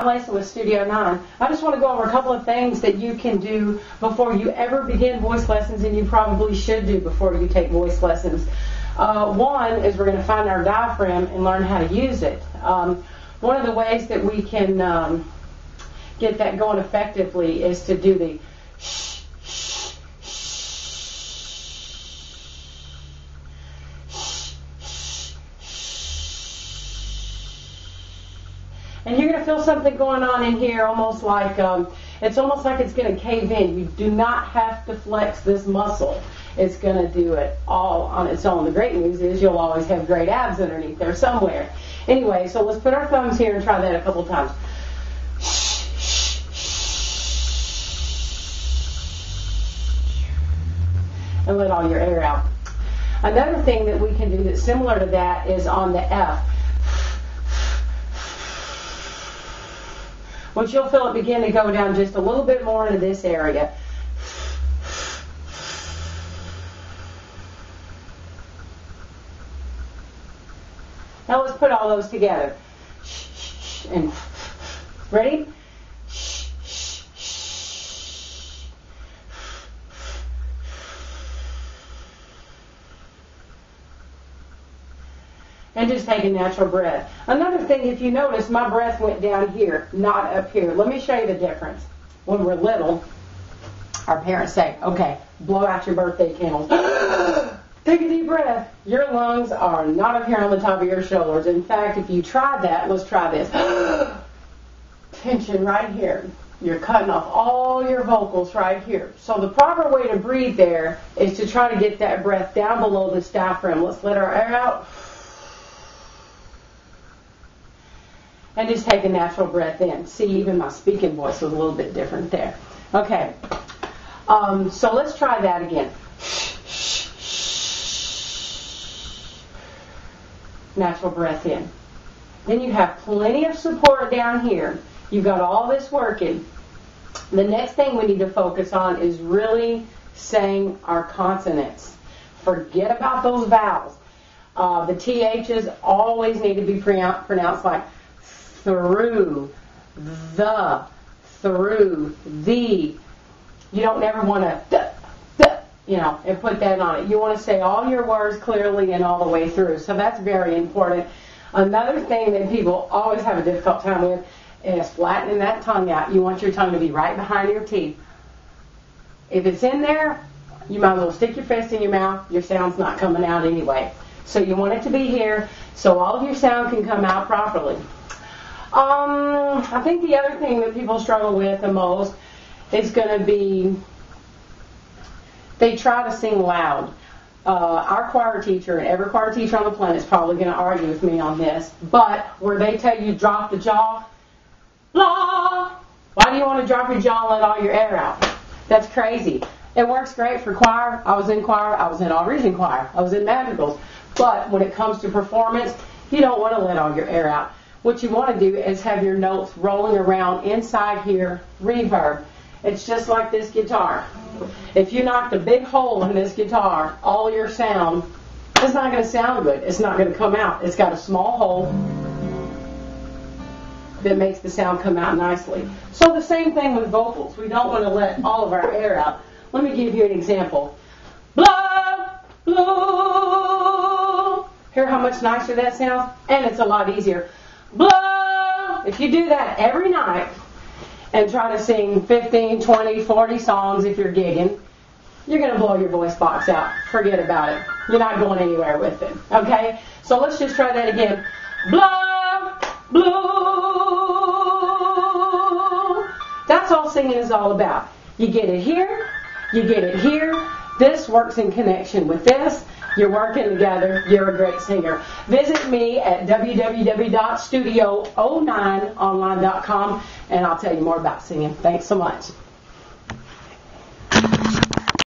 I'm Lacey with Studio 9. I just want to go over a couple of things that you can do before you ever begin voice lessons, and you probably should do before you take voice lessons. One is we're going to find our diaphragm and learn how to use it. One of the ways that we can get that going effectively is to do the shh, shh, shh. And you're going to feel something going on in here, almost like it's almost like it's going to cave in. You do not have to flex this muscle. It's going to do it all on its own. The great news is you'll always have great abs underneath there somewhere. Anyway, so let's put our thumbs here and try that a couple times. And let all your air out. Another thing that we can do that's similar to that is on the F. Which you'll feel it begin to go down just a little bit more into this area. Now let's put all those together. And ready? And just take a natural breath. Another thing, if you notice, my breath went down here, not up here. Let me show you the difference. When we're little, our parents say, okay, blow out your birthday candles. Take a deep breath. Your lungs are not up here on the top of your shoulders. In fact, if you try that, let's try this. Tension right here. You're cutting off all your vocals right here. So the proper way to breathe there is to try to get that breath down below this diaphragm. Let's let our air out. And just take a natural breath in. See, even my speaking voice was a little bit different there. Okay. So let's try that again. Natural breath in. Then you have plenty of support down here. You've got all this working. The next thing we need to focus on is really saying our consonants. Forget about those vowels. The THs always need to be pronounced like through, the, through, the. You don't ever want to, and put that on it. You want to say all your words clearly and all the way through. So that's very important. Another thing that people always have a difficult time with is flattening that tongue out. You want your tongue to be right behind your teeth. If it's in there, you might as well stick your fist in your mouth. Your sound's not coming out anyway. So you want it to be here so all of your sound can come out properly. I think the other thing that people struggle with the most is going to be they try to sing loud. Our choir teacher, and every choir teacher on the planet is probably going to argue with me on this, but where they tell you drop the jaw, la, why do you want to drop your jaw and let all your air out? That's crazy. It works great for choir. I was in choir. I was in all region choir. I was in madrigals. But when it comes to performance, you don't want to let all your air out. What you want to do is have your notes rolling around inside here, reverb. It's just like this guitar. If you knocked a big hole in this guitar, all your sound, it's not going to sound good. It's not going to come out. It's got a small hole that makes the sound come out nicely. So the same thing with vocals. We don't want to let all of our air out. Let me give you an example. Blow, blow. Hear how much nicer that sounds? And it's a lot easier. Blow. If you do that every night and try to sing 15, 20, 40 songs if you're gigging, you're going to blow your voice box out. Forget about it. You're not going anywhere with it. Okay? So let's just try that again. Blow, blow. That's all singing is all about. You get it here. You get it here. This works in connection with this. You're working together. You're a great singer. Visit me at www.studio09online.com and I'll tell you more about singing. Thanks so much.